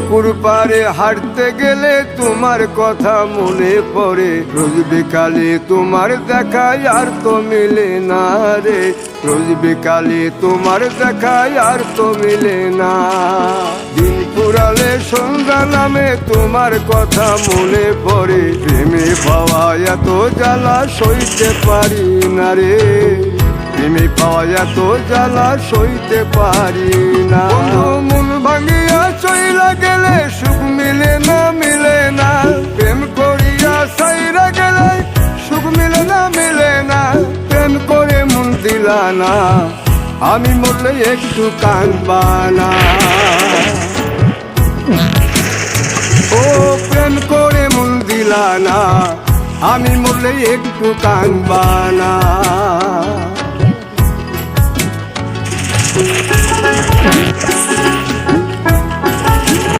পুকুর পাড়ে হাঁটতে গেলে তোমার কথা মনে পড়ে, রোজ বিকালে তোমার দেখায় আর তো মিলে না রে, রোজ বিকালে তোমার দেখায় আর তো মিলে না। দিন ফুরালে সন্ধ্যা নামে তোমার কথা মনে পড়ে, প্রেমে পাওয়া এত জ্বালা সইতে পারি না রে, প্রেমে পাওয়া এত জ্বালা সইতে পারি না। মন ভাঙিয়া চইলা গেলে সুখ মিলে না, মিলে না, প্রেম করিয়া সাইরা গেলে সুখ মিলে না, মিলে না, প্রেম করে মন দিলা না, আমি মরলে একটু কাঁদবা না। ও প্রেম করে মন দিলা না, আমি মরলে একটু কাঁদবা না।